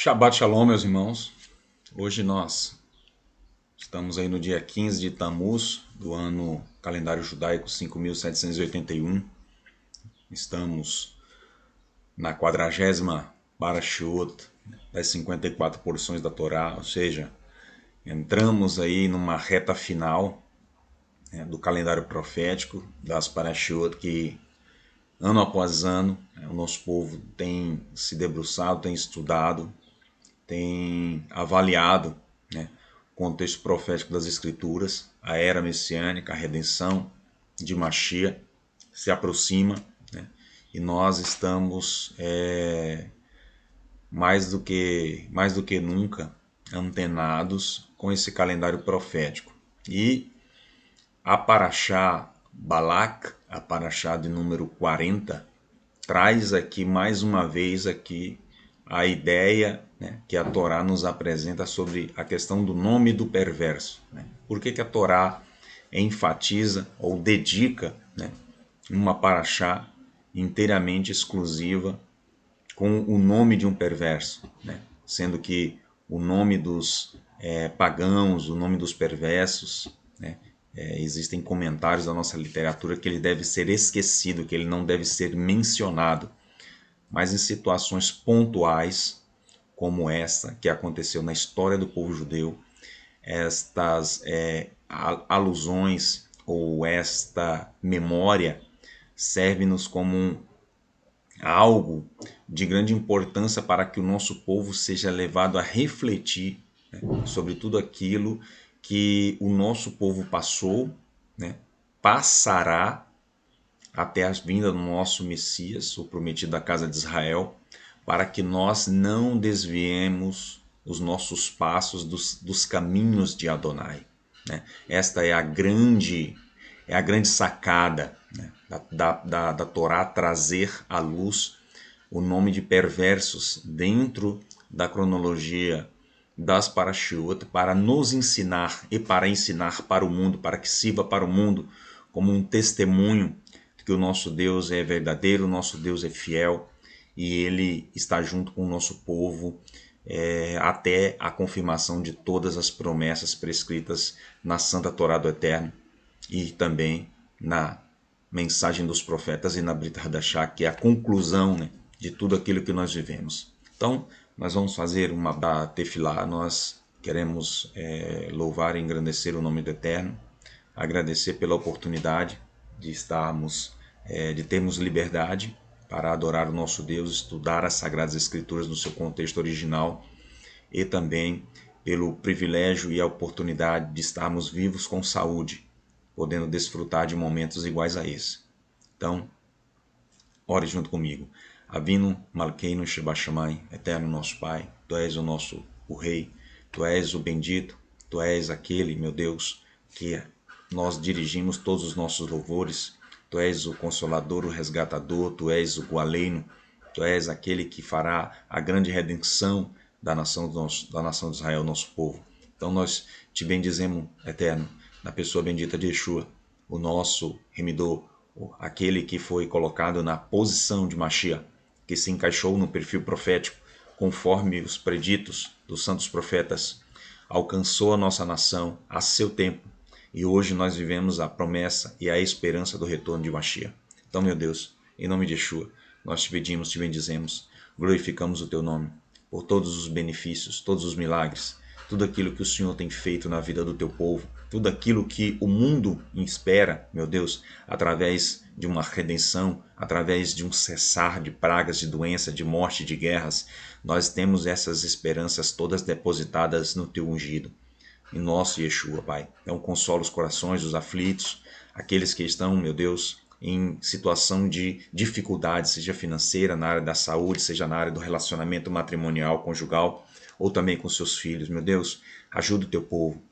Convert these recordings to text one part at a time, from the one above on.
Shabbat Shalom, meus irmãos. Hoje nós estamos aí no dia 15 de Tammuz, do ano calendário judaico 5781. Estamos na 40ª Parashiot das 54 porções da Torá, ou seja, entramos aí numa reta final, do calendário profético das Parashiot que ano após ano o nosso povo tem se debruçado, tem estudado, tem avaliado, né, o contexto profético das Escrituras, a era messiânica, a redenção de Mashiach se aproxima, né, e nós estamos mais do que nunca antenados com esse calendário profético. E a Parashá Balak, a Parashá de número 40, traz aqui mais uma vez aqui a ideia, né, que a Torá nos apresenta sobre a questão do nome do perverso. Né? Por que a Torá enfatiza ou dedica, né, uma paraxá inteiramente exclusiva com o nome de um perverso, né? Sendo que o nome dos pagãos, o nome dos perversos, né, existem comentários da nossa literatura que ele deve ser esquecido, que ele não deve ser mencionado. Mas em situações pontuais, como essa que aconteceu na história do povo judeu, estas alusões ou esta memória serve-nos como algo de grande importância para que o nosso povo seja levado a refletir, né, sobre tudo aquilo que o nosso povo passou, né, passará até a vinda do nosso Messias, o prometido da casa de Israel, para que nós não desviemos os nossos passos dos caminhos de Adonai. Né? Esta é a grande sacada, né, da Torá trazer à luz o nome de perversos dentro da cronologia das Parashiot para nos ensinar e para ensinar para o mundo, para que sirva para o mundo como um testemunho que o nosso Deus é verdadeiro, o nosso Deus é fiel e Ele está junto com o nosso povo até a confirmação de todas as promessas prescritas na Santa Torá do Eterno e também na mensagem dos profetas e na Brit Hadashah, que é a conclusão, né, de tudo aquilo que nós vivemos. Então, nós vamos fazer uma tefilá, nós queremos louvar e engrandecer o nome do Eterno, agradecer pela oportunidade de de termos liberdade para adorar o nosso Deus, estudar as Sagradas Escrituras no seu contexto original e também pelo privilégio e a oportunidade de estarmos vivos com saúde, podendo desfrutar de momentos iguais a esse. Então, ore junto comigo. Avinu Malkeinu Sheba Shammai, eterno nosso Pai, Tu és o Rei, Tu és o bendito, Tu és aquele, meu Deus, que nós dirigimos todos os nossos louvores. Tu és o Consolador, o Resgatador, Tu és o Gualeino, Tu és aquele que fará a grande redenção da nação de Israel, nosso povo. Então nós te bendizemos, Eterno, na pessoa bendita de Yeshua, o nosso remidor, aquele que foi colocado na posição de Mashiach, que se encaixou no perfil profético, conforme os preditos dos santos profetas, alcançou a nossa nação a seu tempo, e hoje nós vivemos a promessa e a esperança do retorno de Mashiach. Então, meu Deus, em nome de Yeshua, nós te pedimos, te bendizemos, glorificamos o teu nome, por todos os benefícios, todos os milagres, tudo aquilo que o Senhor tem feito na vida do teu povo, tudo aquilo que o mundo espera, meu Deus, através de uma redenção, através de um cessar de pragas, de doença, de morte, de guerras. Nós temos essas esperanças todas depositadas no teu ungido, em nosso Yeshua, Pai. Então consola os corações dos aflitos, aqueles que estão, meu Deus, em situação de dificuldade, seja financeira, na área da saúde, seja na área do relacionamento matrimonial, conjugal, ou também com seus filhos. Meu Deus, ajuda o teu povo,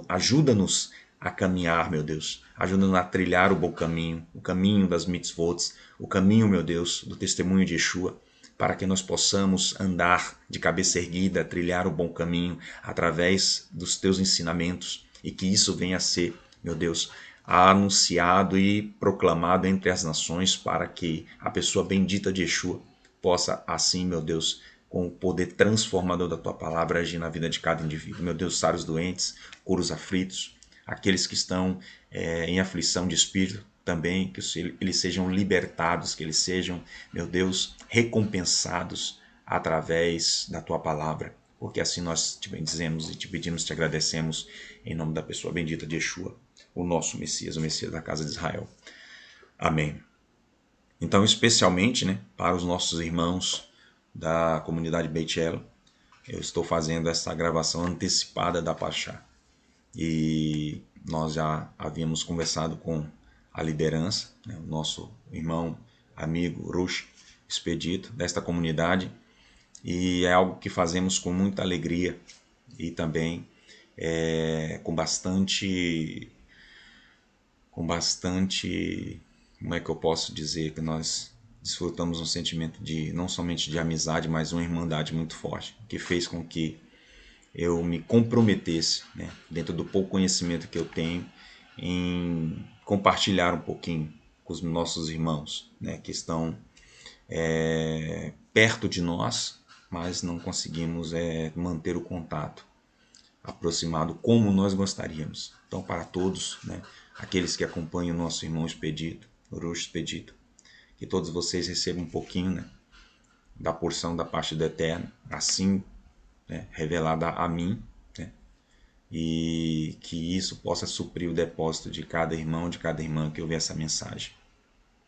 ajuda-nos a caminhar, meu Deus, ajuda-nos a trilhar o bom caminho, o caminho das mitzvot, o caminho, meu Deus, do testemunho de Yeshua, para que nós possamos andar de cabeça erguida, trilhar o bom caminho através dos teus ensinamentos e que isso venha a ser, meu Deus, anunciado e proclamado entre as nações para que a pessoa bendita de Yeshua possa assim, meu Deus, com o poder transformador da tua palavra agir na vida de cada indivíduo. Meu Deus, sara os doentes, cura os aflitos, aqueles que estão em aflição de espírito também, que eles sejam libertados, que eles sejam, meu Deus, recompensados através da tua palavra, porque assim nós te bendizemos e te pedimos, te agradecemos em nome da pessoa bendita de Yeshua, o nosso Messias, o Messias da casa de Israel. Amém. Então, especialmente, né, para os nossos irmãos da comunidade Beit El, eu estou fazendo essa gravação antecipada da Parshá. E nós já havíamos conversado com a liderança, né, o nosso irmão, amigo Rush Expedito, desta comunidade, e é algo que fazemos com muita alegria e também com bastante, como é que eu posso dizer, que nós desfrutamos um sentimento de, não somente de amizade, mas uma irmandade muito forte, que fez com que eu me comprometesse, né, dentro do pouco conhecimento que eu tenho, em compartilhar um pouquinho com os nossos irmãos, né, que estão perto de nós, mas não conseguimos manter o contato aproximado como nós gostaríamos. Então, para todos, né, aqueles que acompanham o nosso irmão Expedito, Rush Expedito, que todos vocês recebam um pouquinho, né, da porção da parte do Eterno, assim, né, revelada a mim, né, e que isso possa suprir o depósito de cada irmão, de cada irmã que ouve essa mensagem.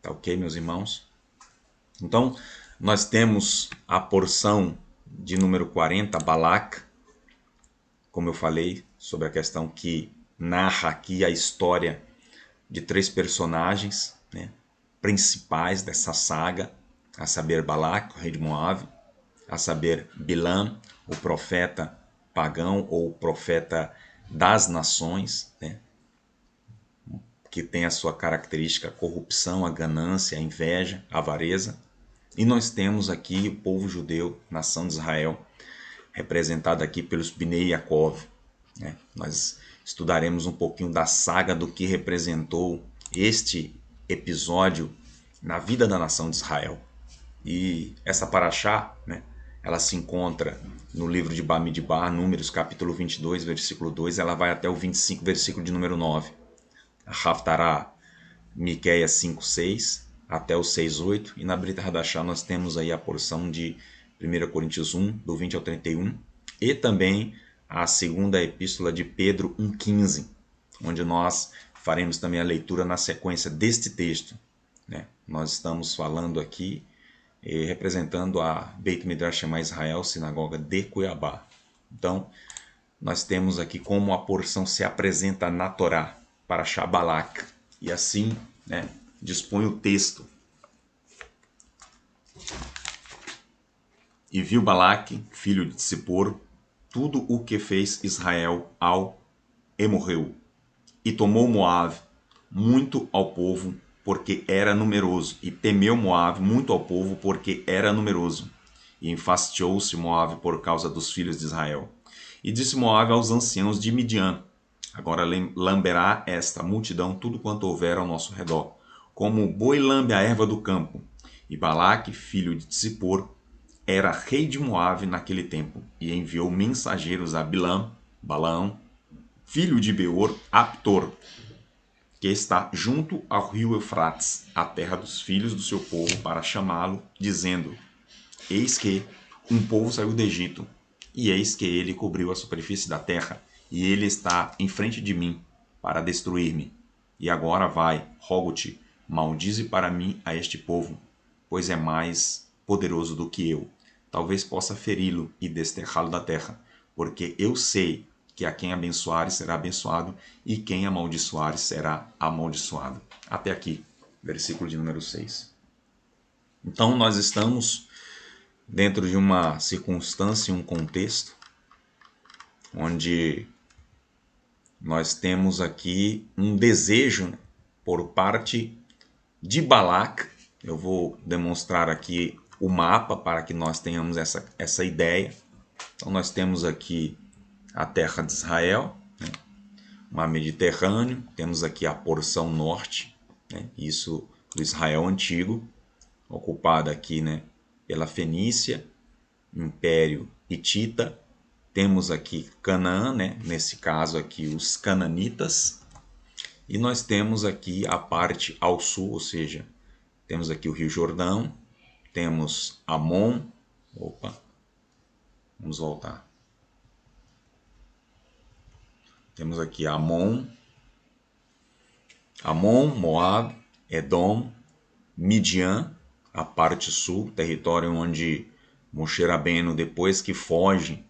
Tá ok, meus irmãos? Então, nós temos a porção de número 40, Balac, como eu falei, sobre a questão que narra aqui a história de 3 personagens, né, principais dessa saga, a saber Balac, o rei de Moab, a saber Bilam, o profeta pagão ou profeta das nações, né, que tem a sua característica a corrupção, a ganância, a inveja, a avareza. E nós temos aqui o povo judeu, nação de Israel, representado aqui pelos Bnei Yaakov, né? Nós estudaremos um pouquinho da saga do que representou este episódio na vida da nação de Israel. E essa paraxá, né, ela se encontra no livro de Bamidbar, Números, capítulo 22, versículo 2, ela vai até o 25, versículo de número 9. A Haftará, Miqueias 5, 6, até o 6, 8. E na Brita Hadashá nós temos aí a porção de 1 Coríntios 1, do 20 ao 31. E também a segunda epístola de Pedro 1,15, onde nós faremos também a leitura na sequência deste texto, né? Nós estamos falando aqui, representando a Beit Midrash Shema Israel, sinagoga de Cuiabá. Então, nós temos aqui como a porção se apresenta na Torá, para Shabalak. E assim, né, dispõe o texto. E viu Balaque, filho de Zippor, tudo o que fez Israel ao Emorreu. E tomou Moabe muito ao povo, porque era numeroso. E temeu Moabe muito ao povo, porque era numeroso. E enfastiou-se Moabe por causa dos filhos de Israel. E disse Moabe aos anciãos de Midian: agora lamberá esta multidão tudo quanto houver ao nosso redor, como o boi lambe a erva do campo. E Balaque, filho de Zippor, era rei de Moabe naquele tempo, e enviou mensageiros a Balaão, filho de Beor, Aptor, que está junto ao rio Eufrates, a terra dos filhos do seu povo, para chamá-lo, dizendo: eis que um povo saiu do Egito, e eis que ele cobriu a superfície da terra, e ele está em frente de mim, para destruir-me. E agora vai, rogo-te, maldize para mim a este povo, pois é mais poderoso do que eu. Talvez possa feri-lo e desterrá-lo da terra, porque eu sei que a quem abençoares será abençoado, e quem amaldiçoares será amaldiçoado. Até aqui, versículo de número 6. Então nós estamos dentro de uma circunstância, um contexto, onde nós temos aqui um desejo por parte de Balac. Eu vou demonstrar aqui o mapa para que nós tenhamos essa ideia. Então nós temos aqui a terra de Israel, né? O mar Mediterrâneo, temos aqui a porção norte, né? Isso do Israel antigo, ocupada aqui, né, pela Fenícia, Império Hitita, temos aqui Canaã, né? Nesse caso aqui os cananitas, e nós temos aqui a parte ao sul, ou seja, temos aqui o Rio Jordão, temos Amon, opa, vamos voltar. Temos aqui Amon, Moab, Edom, Midian, a parte sul, território onde Moshe Rabbeinu, depois que foge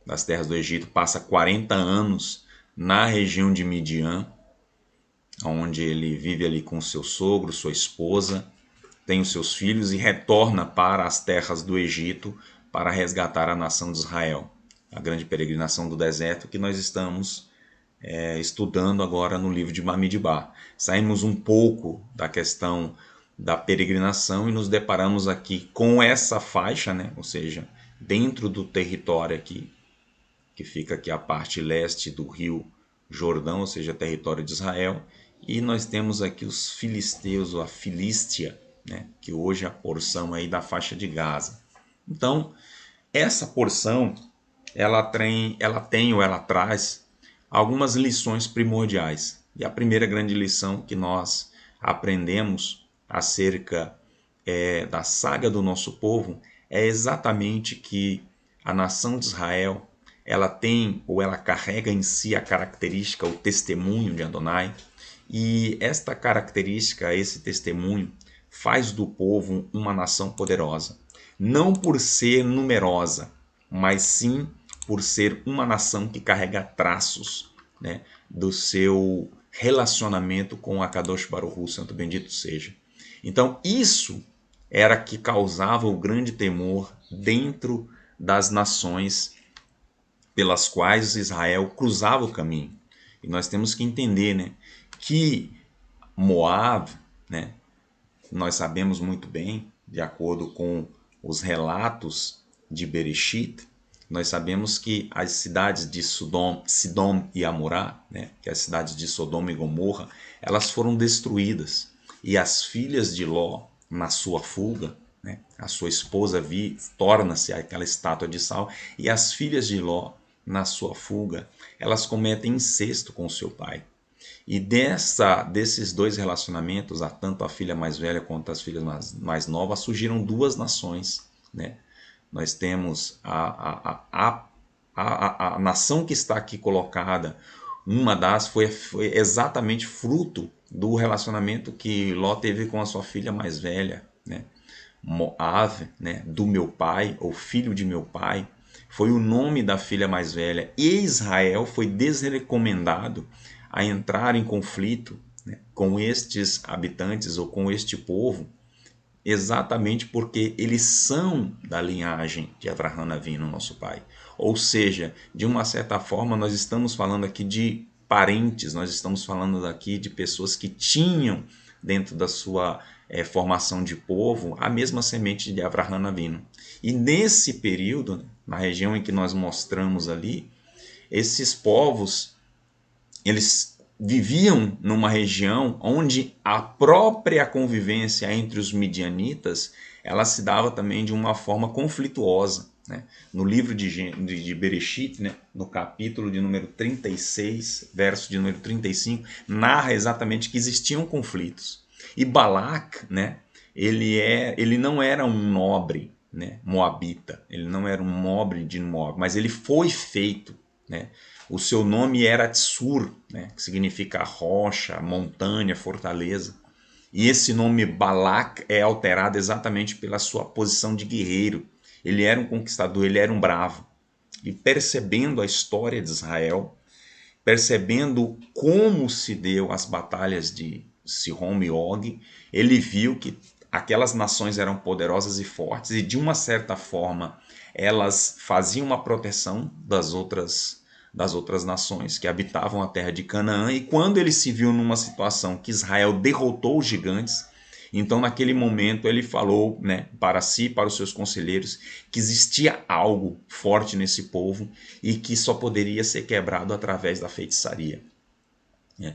das terras do Egito, passa 40 anos na região de Midian, onde ele vive ali com seu sogro, sua esposa, tem os seus filhos e retorna para as terras do Egito para resgatar a nação de Israel. A grande peregrinação do deserto que nós estamos estudando agora no livro de Bamidbar. Saímos um pouco da questão da peregrinação e nos deparamos aqui com essa faixa, né? Ou seja, dentro do território aqui, que fica aqui a parte leste do rio Jordão, ou seja, território de Israel, e nós temos aqui os filisteus, ou a Filístia, né? Que hoje é a porção aí da faixa de Gaza. Então, essa porção, ela traz algumas lições primordiais. E a primeira grande lição que nós aprendemos acerca da saga do nosso povo é exatamente que a nação de Israel, ela tem ou ela carrega em si a característica, o testemunho de Adonai, e esta característica, esse testemunho, faz do povo uma nação poderosa. Não por ser numerosa, mas sim por ser uma nação que carrega traços, né, do seu relacionamento com a Kadosh Baruch Hu, Santo Bendito seja. Então isso era que causava o grande temor dentro das nações pelas quais Israel cruzava o caminho. E nós temos que entender, né, que Moab, né, nós sabemos muito bem, de acordo com os relatos de Bereshit, nós sabemos que as cidades de Sidom e Amorá, né, que as cidades de Sodoma e Gomorra, elas foram destruídas. E as filhas de Ló, na sua fuga, né, a sua esposa torna-se aquela estátua de sal, e as filhas de Ló, na sua fuga, elas cometem incesto com seu pai. E desses dois relacionamentos, tanto a filha mais velha quanto as filhas mais novas, surgiram duas nações, né? Nós temos a nação que está aqui colocada, uma das foi exatamente fruto do relacionamento que Ló teve com a sua filha mais velha, né? Moab, né? Do meu pai, ou filho de meu pai, foi o nome da filha mais velha. E Israel foi desrecomendado a entrar em conflito, né, com estes habitantes ou com este povo, exatamente porque eles são da linhagem de Avraham Avinu, nosso pai. Ou seja, de uma certa forma, nós estamos falando aqui de parentes, nós estamos falando aqui de pessoas que tinham dentro da sua formação de povo a mesma semente de Avraham Avinu. E nesse período, na região em que nós mostramos ali, esses povos, eles viviam numa região onde a própria convivência entre os midianitas, ela se dava também de uma forma conflituosa, né? No livro de Bereshit, né, no capítulo de número 36, verso de número 35, narra exatamente que existiam conflitos. E Balac, né, ele não era um nobre, né, moabita, ele não era um nobre de Moab, mas ele foi feito, né? O seu nome era Tsur, né, que significa rocha, montanha, fortaleza. E esse nome Balak é alterado exatamente pela sua posição de guerreiro. Ele era um conquistador, ele era um bravo. E percebendo a história de Israel, percebendo como se deu as batalhas de Sihon e Og, ele viu que aquelas nações eram poderosas e fortes e de uma certa forma elas faziam uma proteção das outras nações que habitavam a terra de Canaã, e quando ele se viu numa situação que Israel derrotou os gigantes, então naquele momento ele falou, né, para si, para os seus conselheiros, que existia algo forte nesse povo e que só poderia ser quebrado através da feitiçaria.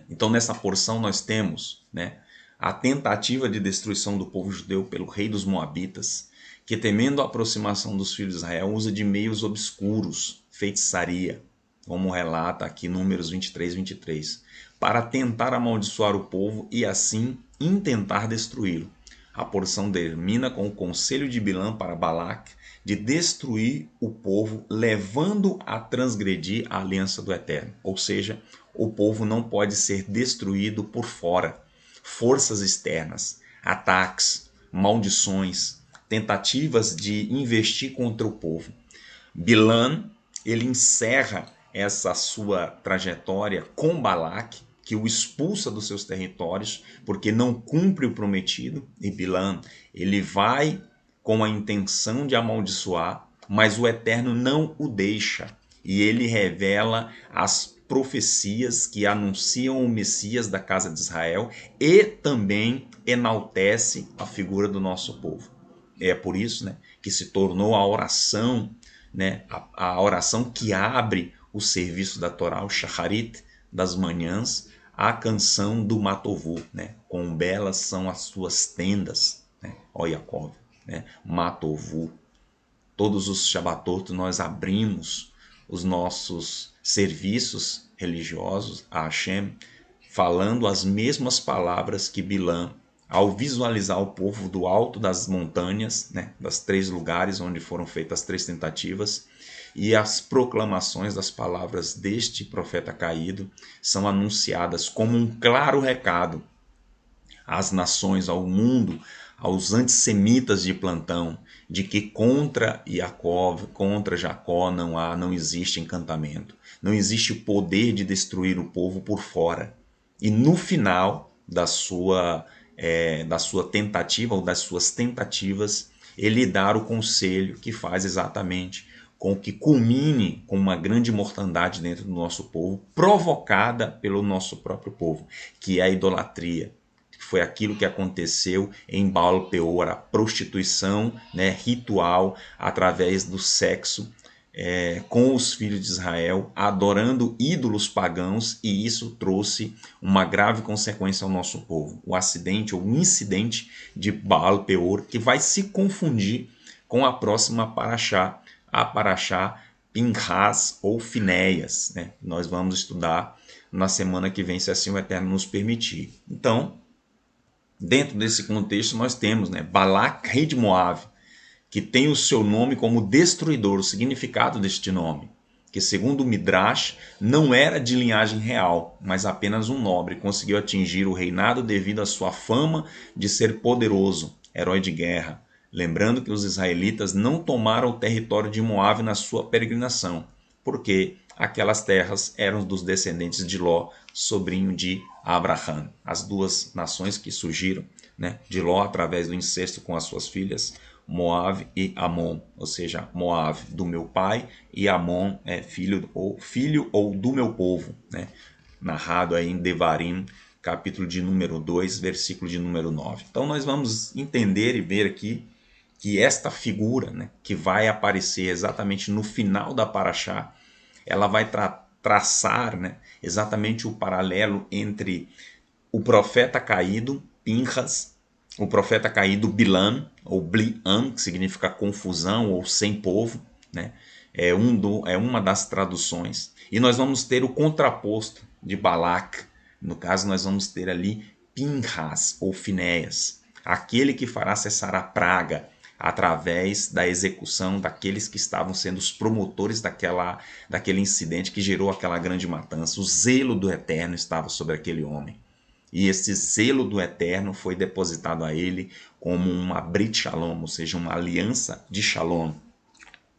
Então nessa porção nós temos, né, a tentativa de destruição do povo judeu pelo rei dos Moabitas, que temendo a aproximação dos filhos de Israel, usa de meios obscuros, feitiçaria, como relata aqui Números 23, para tentar amaldiçoar o povo e assim intentar destruí-lo. A porção termina com o conselho de Bilã para Balaque de destruir o povo, levando a transgredir a aliança do Eterno. Ou seja, o povo não pode ser destruído por fora. Forças externas, ataques, maldições, tentativas de investir contra o povo. Bilã, ele encerra essa sua trajetória com Balaque, que o expulsa dos seus territórios, porque não cumpre o prometido, e Bilã, ele vai com a intenção de amaldiçoar, mas o Eterno não o deixa, e ele revela as profecias que anunciam o Messias da casa de Israel e também enaltece a figura do nosso povo. É por isso, né, que se tornou a oração, né, a oração que abre o serviço da Torá, o Shacharit das manhãs, a canção do Matovu, né, quão belas são as suas tendas, né, ó Yaakov, né, Matovu. Todos os Shabbatot nós abrimos os nossos serviços religiosos a Hashem, falando as mesmas palavras que Bilã, ao visualizar o povo do alto das montanhas, né, das 3 lugares onde foram feitas as 3 tentativas, e as proclamações das palavras deste profeta caído são anunciadas como um claro recado às nações, ao mundo, aos antissemitas de plantão, de que contra Yaakov, contra Jacó não existe encantamento, não existe o poder de destruir o povo por fora. E no final da sua tentativa ou das suas tentativas, ele dá o conselho que faz exatamente com que culmine com uma grande mortandade dentro do nosso povo, provocada pelo nosso próprio povo, que é a idolatria. Foi aquilo que aconteceu em Baal Peor, a prostituição, né, ritual através do sexo com os filhos de Israel, adorando ídolos pagãos, e isso trouxe uma grave consequência ao nosso povo. O acidente ou incidente de Baal Peor, que vai se confundir com a próxima paraxá, a paraxá Pinhas ou Finéias, né? Nós vamos estudar na semana que vem, se assim o Eterno nos permitir. Então, dentro desse contexto, nós temos, né, Balac, rei de Moab, que tem o seu nome como destruidor, o significado deste nome, que segundo o Midrash, não era de linhagem real, mas apenas um nobre, conseguiu atingir o reinado devido à sua fama de ser poderoso, herói de guerra. Lembrando que os israelitas não tomaram o território de Moab na sua peregrinação, porque aquelas terras eram dos descendentes de Ló, sobrinho de Abraham. As duas nações que surgiram, né, de Ló através do incesto com as suas filhas, Moab e Amon, ou seja, Moab do meu pai e Amon é filho ou do meu povo, né? Narrado aí em Devarim, capítulo de número 2, versículo de número 9. Então nós vamos entender e ver aqui que esta figura, né, que vai aparecer exatamente no final da paraxá, ela vai traçar, né, exatamente o paralelo entre o profeta caído, Pinhas, o profeta caído Bilã, ou Bliam, que significa confusão ou sem povo, né? É uma das traduções. E nós vamos ter o contraposto de Balac. No caso, nós vamos ter ali Pinhas, ou Finéias, aquele que fará cessar a praga através da execução daqueles que estavam sendo os promotores daquele incidente que gerou aquela grande matança. O zelo do Eterno estava sobre aquele homem. E esse zelo do Eterno foi depositado a ele como uma Brit Shalom, ou seja, uma aliança de Shalom.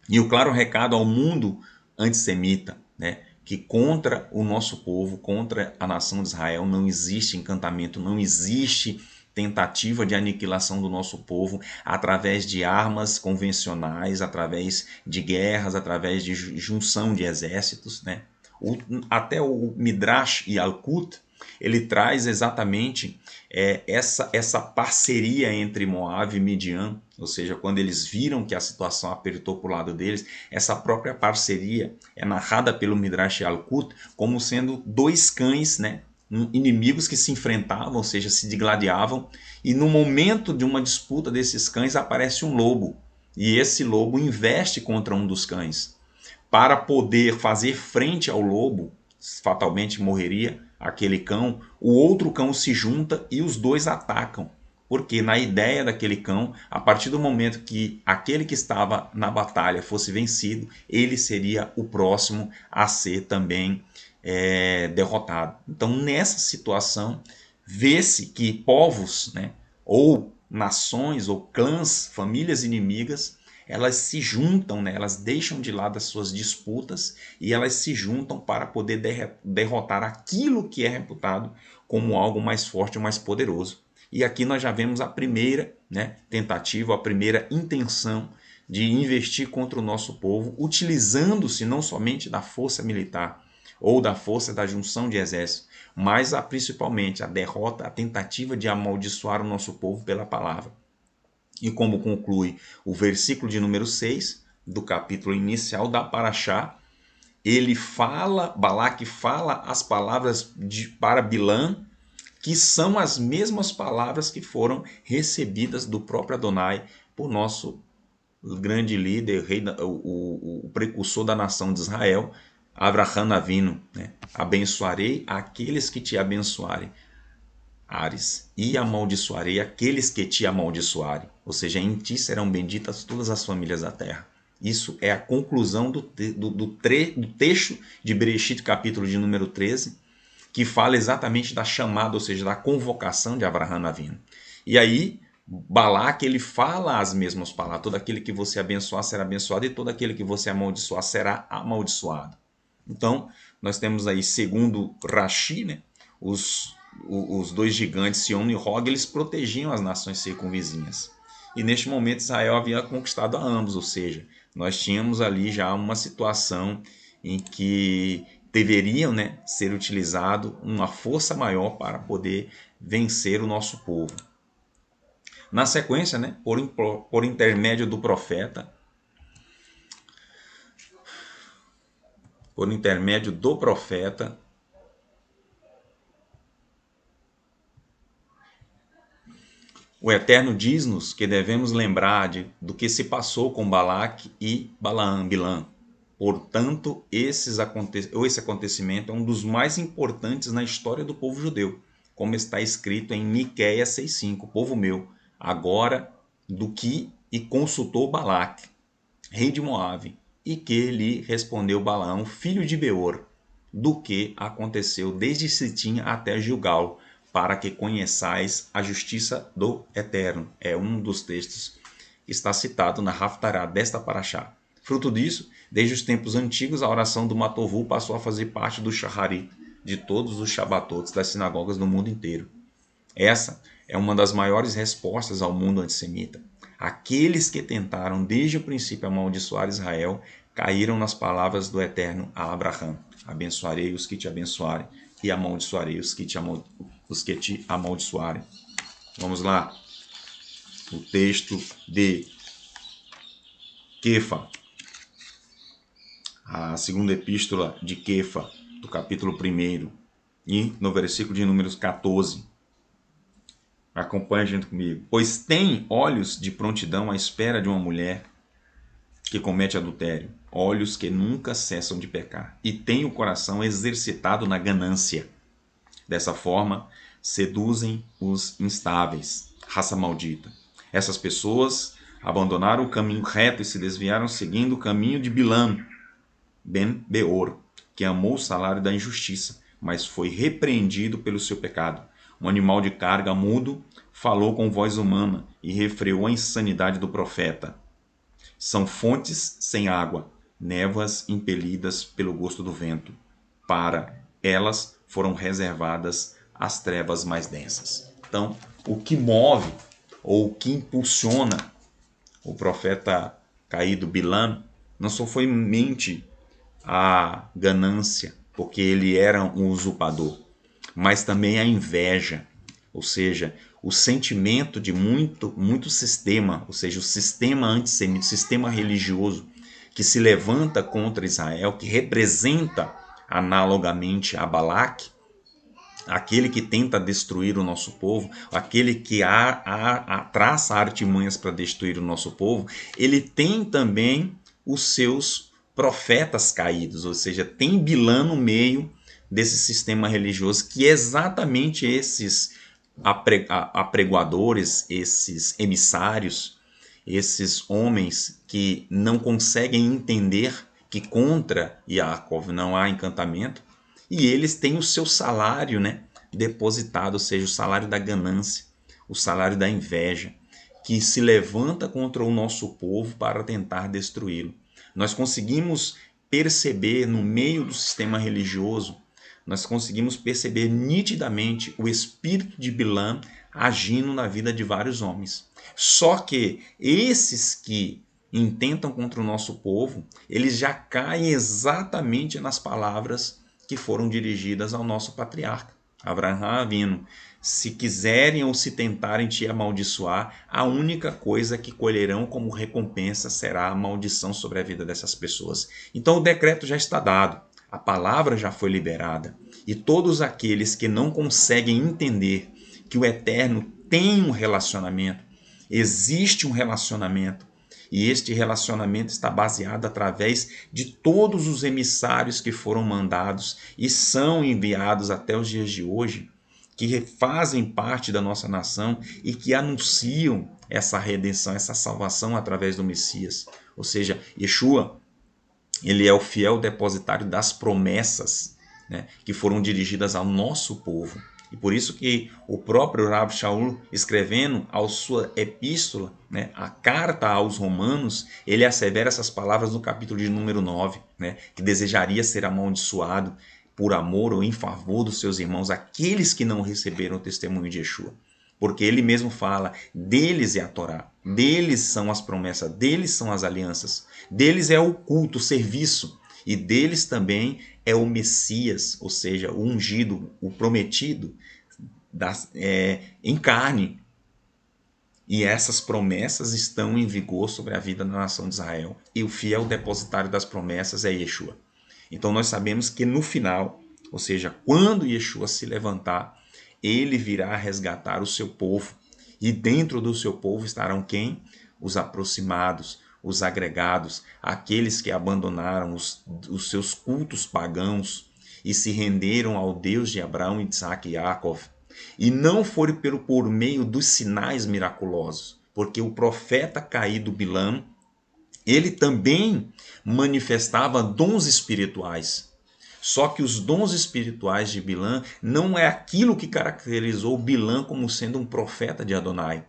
E o claro recado ao mundo antissemita, né, que contra o nosso povo, contra a nação de Israel, não existe encantamento, não existe tentativa de aniquilação do nosso povo através de armas convencionais, através de guerras, através de junção de exércitos, né? Até o Midrash Yalkut, ele traz exatamente essa parceria entre Moab e Midian, ou seja, quando eles viram que a situação apertou para o lado deles, essa própria parceria é narrada pelo Midrash Yalkut como sendo 2 cães, né, inimigos que se enfrentavam, ou seja, se digladiavam, e no momento de uma disputa desses cães aparece um lobo. e esse lobo investe contra um dos cães. Para poder fazer frente ao lobo, fatalmente morreria aquele cão, o outro cão se junta e os dois atacam. Porque na ideia daquele cão, a partir do momento que aquele que estava na batalha fosse vencido, ele seria o próximo a ser também derrotado. Então, nessa situação, vê-se que povos, né, ou nações, ou clãs, famílias inimigas, elas se juntam, né, elas deixam de lado as suas disputas e elas se juntam para poder derrotar aquilo que é reputado como algo mais forte, mais poderoso. E aqui nós já vemos a primeira, né, tentativa, a primeira intenção de investir contra o nosso povo, utilizando-se não somente da força militar ou da força da junção de exércitos, mas principalmente a derrota, a tentativa de amaldiçoar o nosso povo pela palavra. E como conclui o versículo de número 6 do capítulo inicial da Paraxá, Balaque fala as palavras para Bilã, que são as mesmas palavras que foram recebidas do próprio Adonai por nosso grande líder, o precursor da nação de Israel, Avraham Avinu, né? Abençoarei aqueles que te abençoarem, Ares, e amaldiçoarei aqueles que te amaldiçoarem. Ou seja, em ti serão benditas todas as famílias da terra. Isso é a conclusão do texto de Bereshit, capítulo de número 13, que fala exatamente da chamada, ou seja, da convocação de Avraham Avinu. E aí, Balaque, ele fala as mesmas palavras: todo aquele que você abençoar será abençoado, e todo aquele que você amaldiçoar será amaldiçoado. Então, nós temos aí, segundo Rashi, né, os dois gigantes, Sion e Og, eles protegiam as nações circunvizinhas. E neste momento Israel havia conquistado a ambos, ou seja, nós tínhamos ali já uma situação em que deveriam, né, ser utilizado uma força maior para poder vencer o nosso povo. Na sequência, né, por intermédio do profeta, o Eterno diz-nos que devemos lembrar do que se passou com Balaque e Bilã. Portanto, esse acontecimento é um dos mais importantes na história do povo judeu, como está escrito em Miqueias 6,5: povo meu, agora do que e consultou Balaque, rei de Moabe, e que lhe respondeu Balaão, filho de Beor, do que aconteceu desde Sitim até Gilgal, para que conheçais a justiça do Eterno. É um dos textos que está citado na Haftará desta Paraxá. Fruto disso, desde os tempos antigos, a oração do Matovu passou a fazer parte do Shaharit, de todos os Shabatotes das sinagogas do mundo inteiro. Essa é uma das maiores respostas ao mundo antissemita. Aqueles que tentaram desde o princípio amaldiçoar Israel caíram nas palavras do Eterno a Abraham: abençoarei os que te abençoarem e amaldiçoarei os que te amaldiçoarem. Vamos lá. O texto de Kefa, a segunda epístola de Kefa, do capítulo 1, e no versículo de números 14. Acompanhe junto comigo. Pois tem olhos de prontidão à espera de uma mulher que comete adultério, olhos que nunca cessam de pecar, e tem o coração exercitado na ganância. Dessa forma, seduzem os instáveis, raça maldita. Essas pessoas abandonaram o caminho reto e se desviaram seguindo o caminho de Bilã, ben Beor, que amou o salário da injustiça, mas foi repreendido pelo seu pecado. Um animal de carga mudo falou com voz humana e refreou a insanidade do profeta. São fontes sem água, névoas impelidas pelo gosto do vento. Para elas foram reservadas as trevas mais densas. Então, o que move ou o que impulsiona o profeta caído Bilã não só foi mente a ganância, porque ele era um usurpador, mas também a inveja, ou seja, o sentimento de muito sistema, ou seja, o sistema antissemita, o sistema religioso que se levanta contra Israel, que representa analogamente a Balaque, aquele que tenta destruir o nosso povo, aquele que traça artimanhas para destruir o nosso povo, ele tem também os seus profetas caídos, ou seja, tem Bilã no meio desse sistema religioso, que é exatamente esses apregoadores, esses emissários, esses homens que não conseguem entender que contra Yaakov não há encantamento, e eles têm o seu salário, né, depositado, ou seja, o salário da ganância, o salário da inveja, que se levanta contra o nosso povo para tentar destruí-lo. Nós conseguimos perceber no meio do sistema religioso, nós conseguimos perceber nitidamente o espírito de Bilã agindo na vida de vários homens. Só que esses que intentam contra o nosso povo, eles já caem exatamente nas palavras que foram dirigidas ao nosso patriarca, Avraham Avinu. Se quiserem ou se tentarem te amaldiçoar, a única coisa que colherão como recompensa será a maldição sobre a vida dessas pessoas. Então o decreto já está dado, a palavra já foi liberada, e todos aqueles que não conseguem entender que o Eterno tem um relacionamento, existe um relacionamento, e este relacionamento está baseado através de todos os emissários que foram mandados e são enviados até os dias de hoje, que fazem parte da nossa nação e que anunciam essa redenção, essa salvação através do Messias. Ou seja, Yeshua, ele é o fiel depositário das promessas, né, que foram dirigidas ao nosso povo. E por isso que o próprio Rav Shaul, escrevendo a sua epístola, né, a carta aos Romanos, ele assevera essas palavras no capítulo de número 9, né, que desejaria ser amaldiçoado por amor ou em favor dos seus irmãos, aqueles que não receberam o testemunho de Yeshua. Porque ele mesmo fala, deles é a Torá, deles são as promessas, deles são as alianças, deles é o culto, o serviço, e deles também é o Messias, ou seja, o ungido, o prometido em carne. E essas promessas estão em vigor sobre a vida da nação de Israel. E o fiel depositário das promessas é Yeshua. Então nós sabemos que no final, ou seja, quando Yeshua se levantar, ele virá resgatar o seu povo. E dentro do seu povo estarão quem? Os aproximados, os agregados, aqueles que abandonaram os seus cultos pagãos e se renderam ao Deus de Abraão, Isaac e Jacó. E não foi por meio dos sinais miraculosos, porque o profeta caído Bilã, ele também manifestava dons espirituais. Só que os dons espirituais de Bilã não é aquilo que caracterizou Bilã como sendo um profeta de Adonai,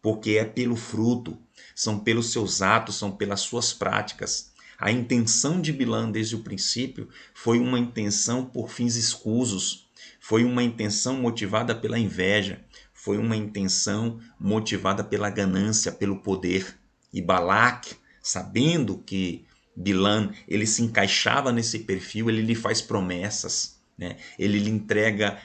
porque é pelo fruto, são pelos seus atos, são pelas suas práticas. A intenção de Bilã desde o princípio foi uma intenção por fins escusos, foi uma intenção motivada pela inveja, foi uma intenção motivada pela ganância, pelo poder. E Balaque, sabendo que Bilã ele se encaixava nesse perfil, ele lhe faz promessas, né? Ele lhe entrega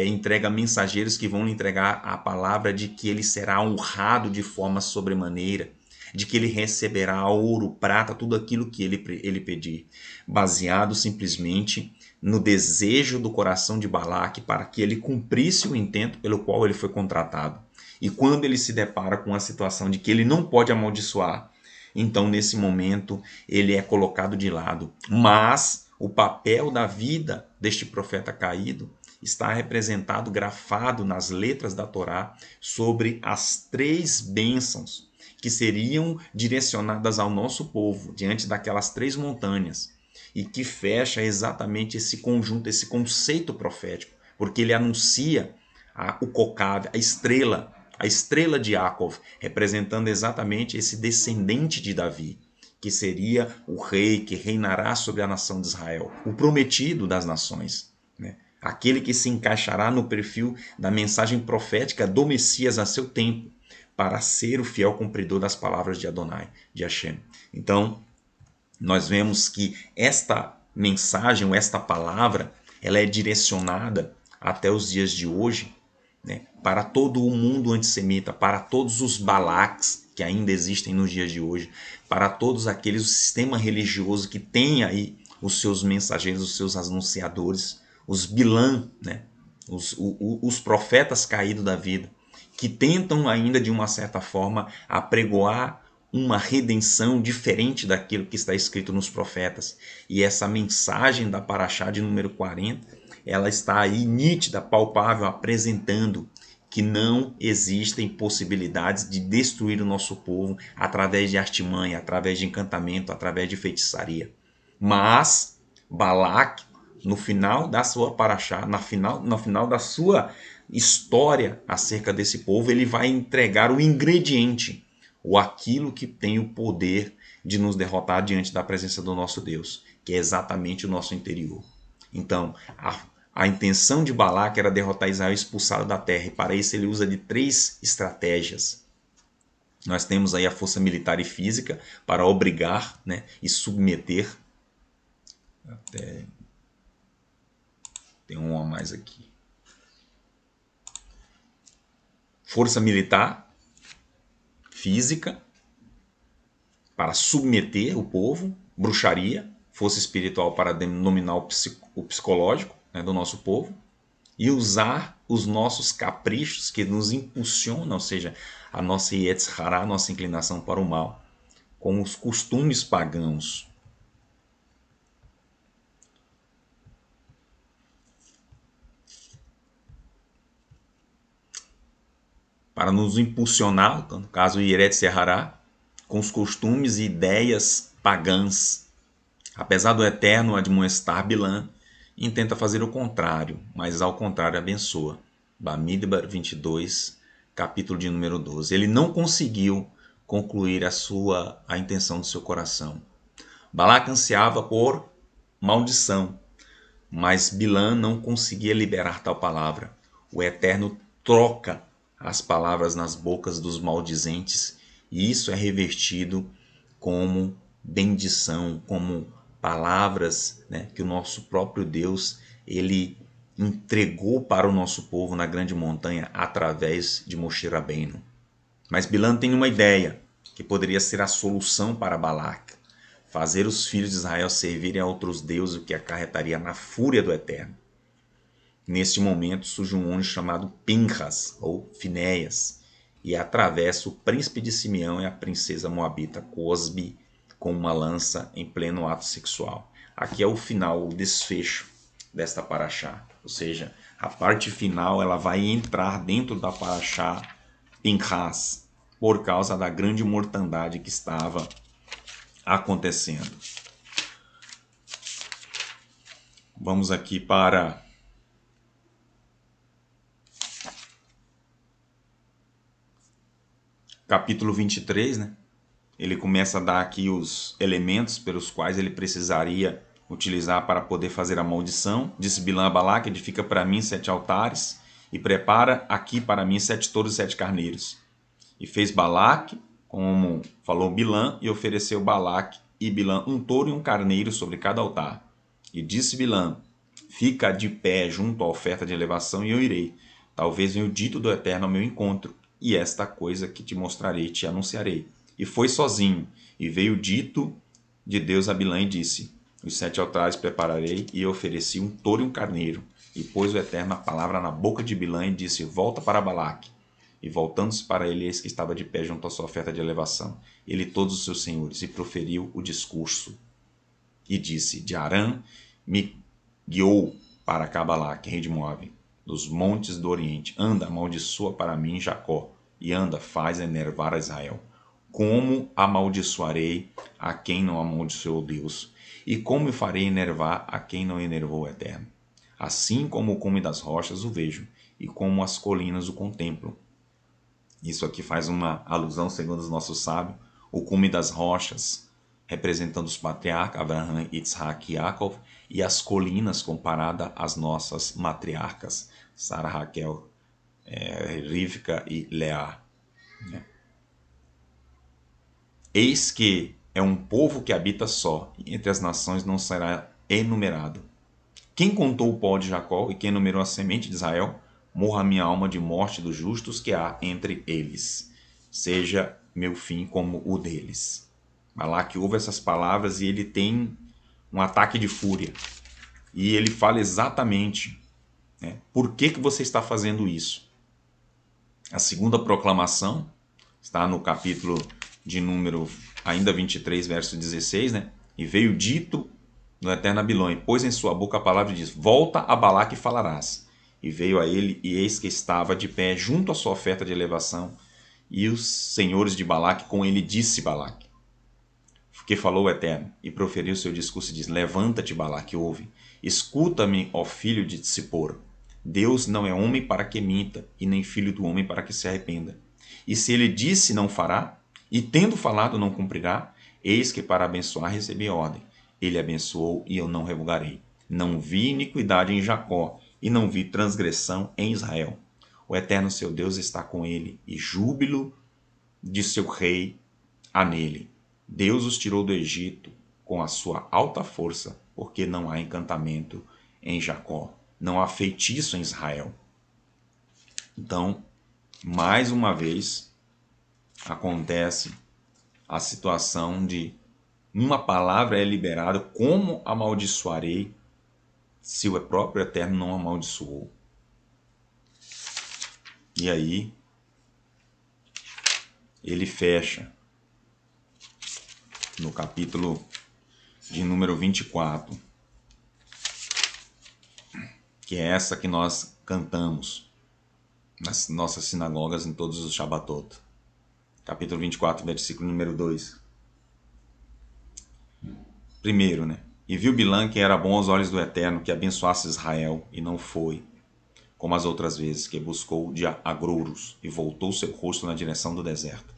entrega mensageiros que vão lhe entregar a palavra de que ele será honrado de forma sobremaneira, de que ele receberá ouro, prata, tudo aquilo que ele pedir, baseado simplesmente no desejo do coração de Balaque para que ele cumprisse o intento pelo qual ele foi contratado. E quando ele se depara com a situação de que ele não pode amaldiçoar, então nesse momento ele é colocado de lado. Mas o papel da vida deste profeta caído está representado, grafado nas letras da Torá sobre as 3 bênçãos que seriam direcionadas ao nosso povo diante daquelas 3 montanhas, e que fecha exatamente esse conjunto, esse conceito profético, porque ele anuncia o Kokav, a estrela de Yaakov, representando exatamente esse descendente de Davi, que seria o rei que reinará sobre a nação de Israel, o prometido das nações, né? Aquele que se encaixará no perfil da mensagem profética do Messias a seu tempo, para ser o fiel cumpridor das palavras de Adonai, de Hashem. Então, nós vemos que esta mensagem, ou esta palavra, ela é direcionada até os dias de hoje, né, para todo o mundo antissemita, para todos os Balaques que ainda existem nos dias de hoje, para todos aqueles, o sistema religioso que tem aí os seus mensageiros, os seus anunciadores, os Bilã, né? Os profetas caídos da vida, que tentam ainda de uma certa forma apregoar uma redenção diferente daquilo que está escrito nos profetas. E essa mensagem da Paraxá de número 40, ela está aí nítida, palpável, apresentando que não existem possibilidades de destruir o nosso povo através de artimanha, através de encantamento, através de feitiçaria. Mas Balaque, no final da sua paraxá, no final da sua história acerca desse povo, ele vai entregar o ingrediente, ou aquilo que tem o poder de nos derrotar diante da presença do nosso Deus, que é exatamente o nosso interior. Então, a intenção de Balaque era derrotar Israel e expulsá-lo da terra, e para isso ele usa de 3 estratégias. Nós temos aí a força militar e física para obrigar, né, e submeter. Até tem um a mais aqui. Força militar, física, para submeter o povo, bruxaria, força espiritual para dominar o psicológico, né, do nosso povo, e usar os nossos caprichos que nos impulsionam, ou seja, a nossa Yetzirah, a nossa inclinação para o mal, com os costumes pagãos. Para nos impulsionar, no caso o Yetzirah, com os costumes e ideias pagãs. Apesar do Eterno admoestar Bilã, intenta fazer o contrário, mas ao contrário abençoa. Bamidbar 22, capítulo de número 12. Ele não conseguiu concluir a intenção do seu coração. Balaque ansiava por maldição, mas Bilã não conseguia liberar tal palavra. O Eterno troca as palavras nas bocas dos maldizentes e isso é revertido como bendição, como palavras, né, que o nosso próprio Deus ele entregou para o nosso povo na grande montanha através de Moshe Rabbeinu. Mas Bilã tem uma ideia que poderia ser a solução para Balaque: fazer os filhos de Israel servirem a outros deuses, o que acarretaria na fúria do Eterno. Neste momento surge um homem chamado Pinchas, ou Finéias, e atravessa o príncipe de Simeão e a princesa moabita Cosbi com uma lança em pleno ato sexual. Aqui é o final, o desfecho desta paraxá. Ou seja, a parte final ela vai entrar dentro da paraxá Pinchas, por causa da grande mortandade que estava acontecendo. Vamos aqui para capítulo 23, né? Ele começa a dar aqui os elementos pelos quais ele precisaria utilizar para poder fazer a maldição. Disse Bilã a Balaque: edifica para mim 7 altares e prepara aqui para mim 7 touros e 7 carneiros. E fez Balaque, como falou Bilã, e ofereceu Balaque e Bilã um touro e um carneiro sobre cada altar. E disse Bilã: fica de pé junto à oferta de elevação e eu irei. Talvez venha o dito do Eterno ao meu encontro, e esta coisa que te mostrarei te anunciarei. E foi sozinho, e veio o dito de Deus a Bilã e disse: os 7 altares prepararei, e ofereci um touro e um carneiro. E pôs o Eterno a palavra na boca de Bilã e disse: volta para Balaque. E voltando-se para ele, eis que estava de pé junto à sua oferta de elevação, ele e todos os seus senhores, e proferiu o discurso. E disse: de Arã me guiou para Balaque, rei de Moabe, dos montes do Oriente. Anda, amaldiçoa para mim Jacó, e anda, faz enervar a Israel. Como amaldiçoarei a quem não amaldiçoou Deus? E como farei enervar a quem não enervou o Eterno? Assim como o cume das rochas o vejo, e como as colinas o contemplo. Isso aqui faz uma alusão, segundo os nossos sábios, o cume das rochas, representando os patriarcas Abraham, Yitzhak e Yaakov, e as colinas comparada às nossas matriarcas, Sara, Raquel, Rivka e Leá. Eis que é um povo que habita só, e entre as nações não será enumerado. Quem contou o pó de Jacó e quem numerou a semente de Israel? Morra minha alma de morte dos justos que há entre eles. Seja meu fim como o deles. Balaque ouve essas palavras e ele tem um ataque de fúria. E ele fala exatamente, né, por que você está fazendo isso. A segunda proclamação está no capítulo de número ainda 23, verso 16, né? E veio dito no eterno Abilão, e pôs em sua boca a palavra e disse: volta a Balaque e falarás. E veio a ele, e eis que estava de pé junto à sua oferta de elevação, e os senhores de Balaque com ele disse Balaque, que falou o Eterno, e proferiu seu discurso e diz: levanta-te, Balaque, ouve, escuta-me, ó filho de Tsippor. Deus não é homem para que minta, e nem filho do homem para que se arrependa. E se ele disse, não fará, e tendo falado, não cumprirá, eis que para abençoar recebi ordem. Ele abençoou, e eu não revogarei. Não vi iniquidade em Jacó, e não vi transgressão em Israel. O Eterno seu Deus está com ele, e júbilo de seu rei há nele. Deus os tirou do Egito com a sua alta força, porque não há encantamento em Jacó, não há feitiço em Israel. Então, mais uma vez, acontece a situação de uma palavra é liberada, como amaldiçoarei se o próprio Eterno não amaldiçoou? E aí, ele fecha no capítulo de número 24, que é essa que nós cantamos nas nossas sinagogas em todos os Shabbatot. Capítulo 24, versículo número 2. Primeiro, né? E viu Bilã que era bom aos olhos do Eterno que abençoasse Israel, e não foi, como as outras vezes, que buscou de agrouros, e voltou seu rosto na direção do deserto.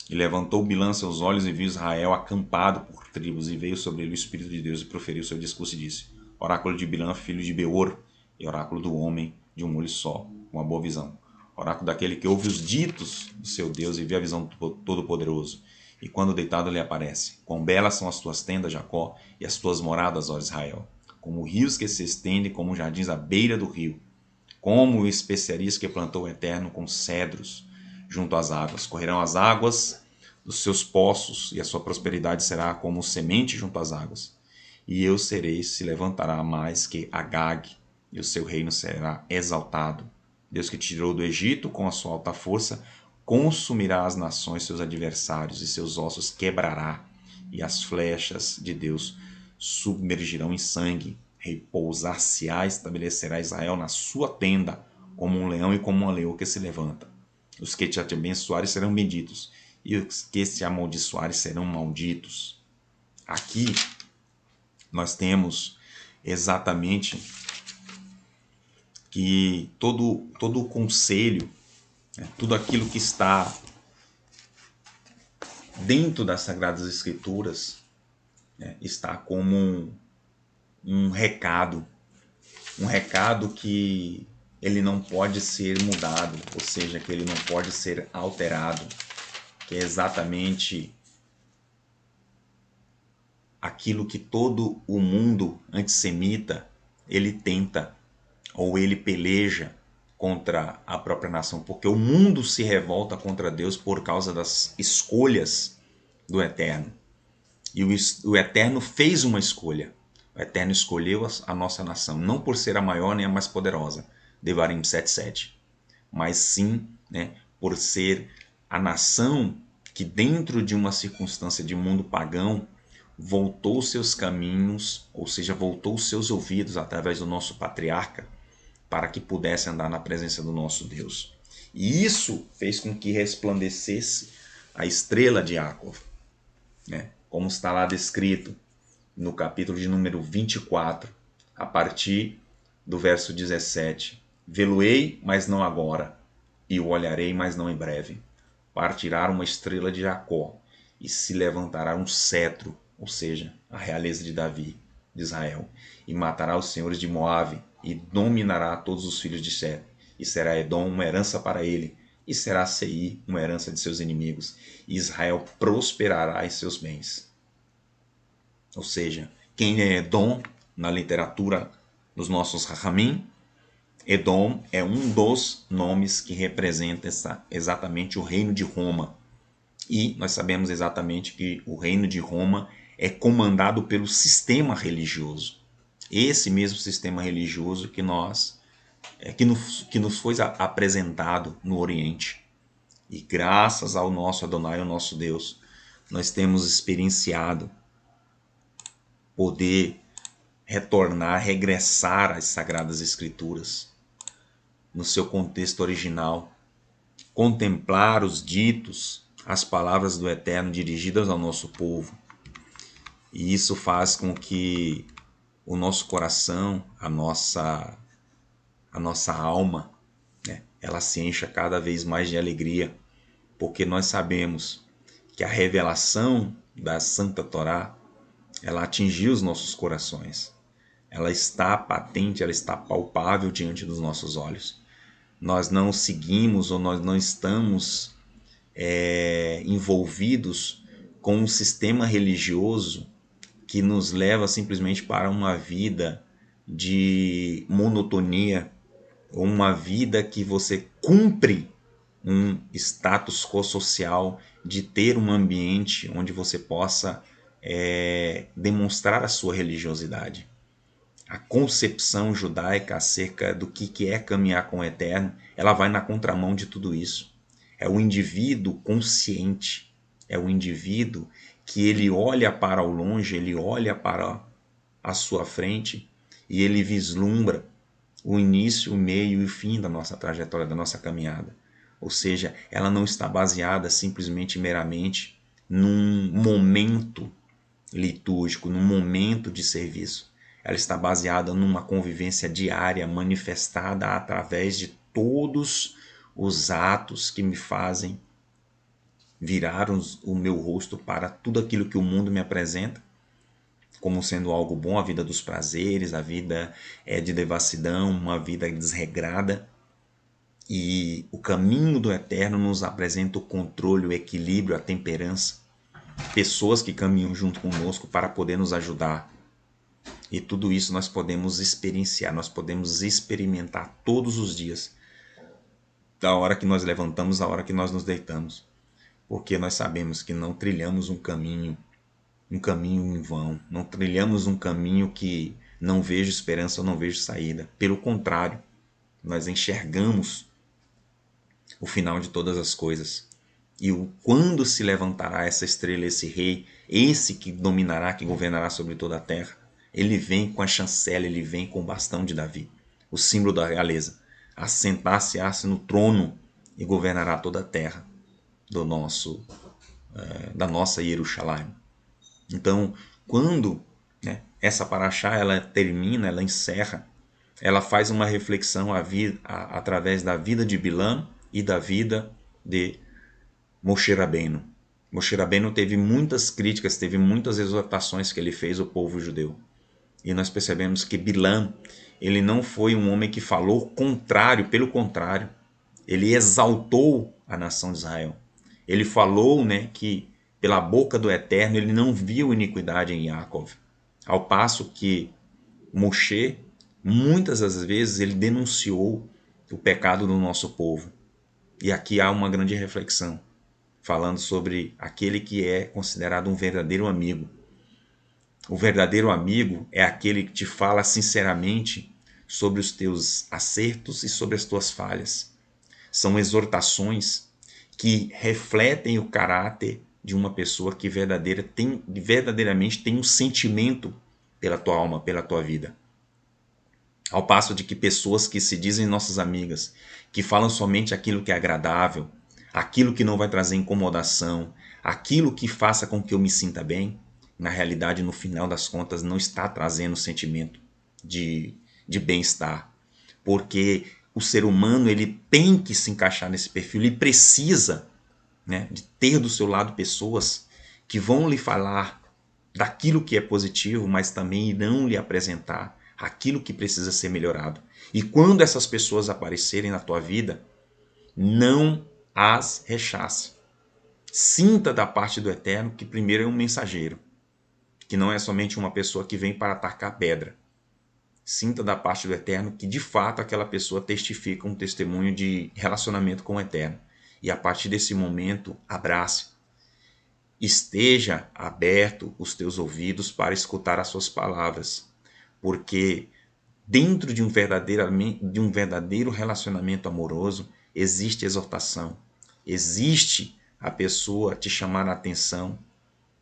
E levantou Bilã seus olhos e viu Israel acampado por tribos, e veio sobre ele o Espírito de Deus e proferiu seu discurso e disse: oráculo de Bilã, filho de Beor, e oráculo do homem de um olho só, uma boa visão. Oráculo daquele que ouve os ditos do seu Deus e vê a visão do Todo-Poderoso. E quando deitado lhe aparece: quão belas são as tuas tendas, Jacó, e as tuas moradas, ó Israel, como rios que se estendem, como jardins à beira do rio, como especiarias que plantou o Eterno com cedros junto às águas. Correrão as águas dos seus poços, e a sua prosperidade será como semente junto às águas. E eu serei, se levantará mais que Agag, e o seu reino será exaltado. Deus que tirou do Egito com a sua alta força, consumirá as nações, seus adversários, e seus ossos quebrará, e as flechas de Deus submergirão em sangue. Repousar-se-á, estabelecerá Israel na sua tenda, como um leão e como uma leoa que se levanta. Os que te abençoarem serão benditos, e os que se amaldiçoarem serão malditos. Aqui nós temos exatamente que todo o conselho, né, tudo aquilo que está dentro das Sagradas Escrituras, né, está como um recado que ele não pode ser mudado, ou seja, que ele não pode ser alterado, que é exatamente aquilo que todo o mundo antissemita ele tenta ou ele peleja contra a própria nação, porque o mundo se revolta contra Deus por causa das escolhas do Eterno. E o Eterno fez uma escolha. O Eterno escolheu a nossa nação, não por ser a maior nem a mais poderosa, Devarim 7:7, mas sim, né, por ser a nação que dentro de uma circunstância de mundo pagão voltou seus caminhos, ou seja, voltou seus ouvidos através do nosso patriarca, para que pudesse andar na presença do nosso Deus. E isso fez com que resplandecesse a estrela de Jacob, né? Como está lá descrito no capítulo de número 24, a partir do verso 17. Vê-lo-ei, mas não agora, e o olharei, mas não em breve. Partirá uma estrela de Jacó, e se levantará um cetro, ou seja, a realeza de Davi, de Israel, e matará os senhores de Moabe, e dominará todos os filhos de Sete, e será Edom uma herança para ele, e será Seir uma herança de seus inimigos, e Israel prosperará em seus bens. Ou seja, quem é Edom na literatura dos nossos Rahamim? Edom é um dos nomes que representa exatamente o reino de Roma. E nós sabemos exatamente que o reino de Roma é comandado pelo sistema religioso. Esse mesmo sistema religioso que nos foi apresentado no Oriente. E graças ao nosso Adonai, o nosso Deus, nós temos experienciado poder retornar, regressar às Sagradas Escrituras no seu contexto original, contemplar os ditos, as palavras do Eterno dirigidas ao nosso povo. E isso faz com que o nosso coração, a nossa alma, né, ela se encha cada vez mais de alegria, porque nós sabemos que a revelação da Santa Torá, ela atingiu os nossos corações. Ela está patente, ela está palpável diante dos nossos olhos. Nós não seguimos ou nós não estamos envolvidos com um sistema religioso que nos leva simplesmente para uma vida de monotonia, ou uma vida que você cumpre um status quo social de ter um ambiente onde você possa demonstrar a sua religiosidade. A concepção judaica acerca do que é caminhar com o Eterno, ela vai na contramão de tudo isso. É o indivíduo consciente, é o indivíduo que ele olha para o longe, ele olha para a sua frente e ele vislumbra o início, o meio e o fim da nossa trajetória, da nossa caminhada. Ou seja, ela não está baseada simplesmente meramente num momento litúrgico, num momento de serviço. Ela está baseada numa convivência diária, manifestada através de todos os atos que me fazem virar o meu rosto para tudo aquilo que o mundo me apresenta como sendo algo bom, a vida dos prazeres, a vida de devassidão, uma vida desregrada. E o caminho do Eterno nos apresenta o controle, o equilíbrio, a temperança. Pessoas que caminham junto conosco para poder nos ajudar. E tudo isso nós podemos experienciar, nós podemos experimentar todos os dias. Da hora que nós levantamos, à hora que nós nos deitamos. Porque nós sabemos que não trilhamos um caminho em vão, não trilhamos um caminho que não vejo esperança ou não vejo saída. Pelo contrário, nós enxergamos o final de todas as coisas. E quando se levantará essa estrela, esse rei, esse que dominará, que governará sobre toda a terra, ele vem com a chancela, ele vem com o bastão de Davi, o símbolo da realeza. Assentar-se-á no trono e governará toda a terra da nossa Jerusalém. Então, quando essa paraxá ela termina, ela encerra, ela faz uma reflexão através da vida de Bilam e da vida de Moshe Rabbeinu. Moshe Rabbeinu teve muitas críticas, teve muitas exortações que ele fez ao povo judeu. E nós percebemos que Bilam, ele não foi um homem que falou contrário, pelo contrário, ele exaltou a nação de Israel. Ele falou que pela boca do Eterno ele não viu iniquidade em Yaakov. Ao passo que Moshe, muitas das vezes, ele denunciou o pecado do nosso povo. E aqui há uma grande reflexão, falando sobre aquele que é considerado um verdadeiro amigo. O verdadeiro amigo é aquele que te fala sinceramente sobre os teus acertos e sobre as tuas falhas. São exortações que refletem o caráter de uma pessoa que verdadeiramente tem um sentimento pela tua alma, pela tua vida. Ao passo de que pessoas que se dizem nossas amigas, que falam somente aquilo que é agradável, aquilo que não vai trazer incomodação, aquilo que faça com que eu me sinta bem, na realidade, no final das contas, não está trazendo sentimento de bem-estar. Porque o ser humano ele tem que se encaixar nesse perfil, ele precisa de ter do seu lado pessoas que vão lhe falar daquilo que é positivo, mas também irão lhe apresentar aquilo que precisa ser melhorado. E quando essas pessoas aparecerem na tua vida, não as rechace. Sinta da parte do Eterno que primeiro é um mensageiro, que não é somente uma pessoa que vem para atacar pedra. Sinta da parte do Eterno que de fato aquela pessoa testifica um testemunho de relacionamento com o Eterno. E a partir desse momento, abrace. Esteja aberto os teus ouvidos para escutar as suas palavras. porque dentro de um verdadeiro relacionamento amoroso existe exortação, existe a pessoa te chamar a atenção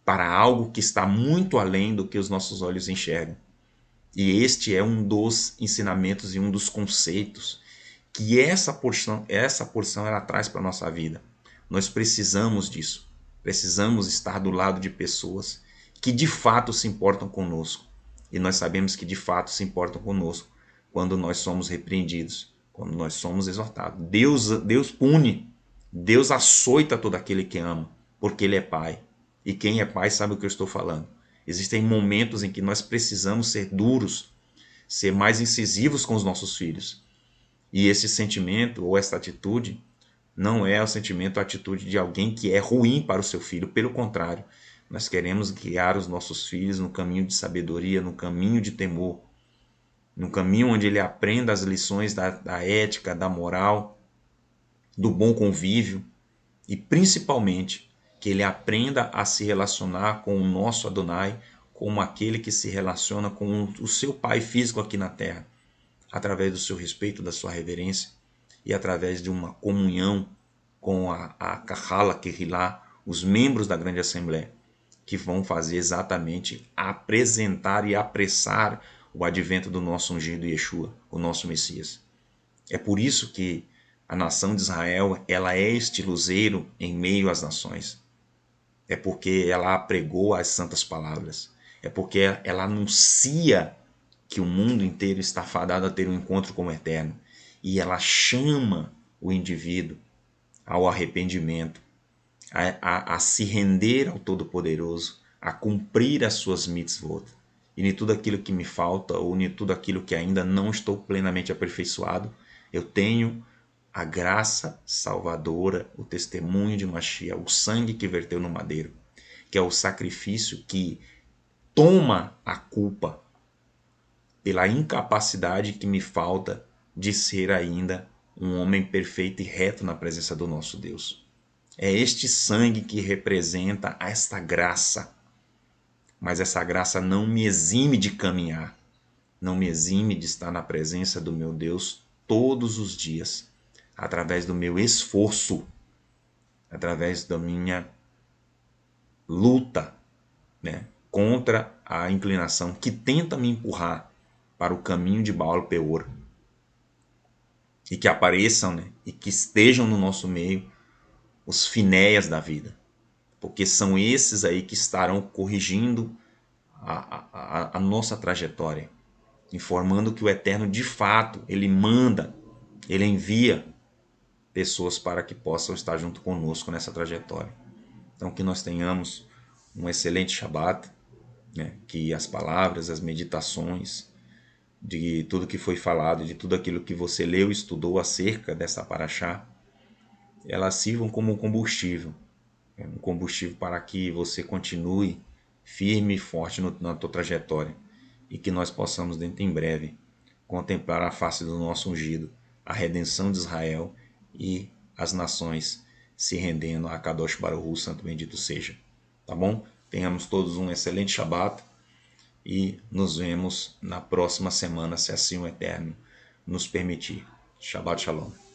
para algo que está muito além do que os nossos olhos enxergam. E este é um dos ensinamentos e um dos conceitos que essa porção ela traz para a nossa vida. Nós precisamos disso. Precisamos estar do lado de pessoas que de fato se importam conosco. E nós sabemos que de fato se importam conosco quando nós somos repreendidos, quando nós somos exortados. Deus pune, Deus açoita todo aquele que ama, porque Ele é Pai. E quem é pai sabe o que eu estou falando. Existem momentos em que nós precisamos ser duros, ser mais incisivos com os nossos filhos. E esse sentimento ou essa atitude não é o sentimento, a atitude de alguém que é ruim para o seu filho. Pelo contrário, nós queremos guiar os nossos filhos no caminho de sabedoria, no caminho de temor, no caminho onde ele aprenda as lições da ética, da moral, do bom convívio e principalmente que ele aprenda a se relacionar com o nosso Adonai como aquele que se relaciona com o seu pai físico aqui na terra, através do seu respeito, da sua reverência e através de uma comunhão com a Kahala Kehillah, os membros da grande assembleia, que vão fazer exatamente apresentar e apressar o advento do nosso ungido Yeshua, o nosso Messias. É por isso que a nação de Israel ela é este luzeiro em meio às nações. É porque ela apregou as santas palavras. É porque ela anuncia que o mundo inteiro está fadado a ter um encontro com o Eterno. E ela chama o indivíduo ao arrependimento, a se render ao Todo-Poderoso, a cumprir as suas mitzvot. E em tudo aquilo que me falta, ou em tudo aquilo que ainda não estou plenamente aperfeiçoado, eu tenho a graça salvadora, o testemunho de Mashiach, o sangue que verteu no madeiro, que é o sacrifício que toma a culpa pela incapacidade que me falta de ser ainda um homem perfeito e reto na presença do nosso Deus. É este sangue que representa esta graça. Mas essa graça não me exime de caminhar, não me exime de estar na presença do meu Deus todos os dias, através do meu esforço, através da minha luta, né, contra a inclinação que tenta me empurrar para o caminho de Baal Peor. E que apareçam, né, e que estejam no nosso meio os finéias da vida. Porque são esses aí que estarão corrigindo a nossa trajetória, informando que o Eterno de fato, ele manda, ele envia pessoas para que possam estar junto conosco nessa trajetória. Então que nós tenhamos um excelente Shabat, né? Que as palavras, as meditações, de tudo que foi falado, de tudo aquilo que você leu e estudou acerca dessa paraxá, elas sirvam como um combustível para que você continue firme e forte na tua trajetória e que nós possamos dentro em breve contemplar a face do nosso ungido, a redenção de Israel e as nações se rendendo a Kadosh Baruch Hu, santo bendito seja. Tá bom? Tenhamos todos um excelente Shabat e nos vemos na próxima semana, se assim o Eterno nos permitir. Shabbat Shalom.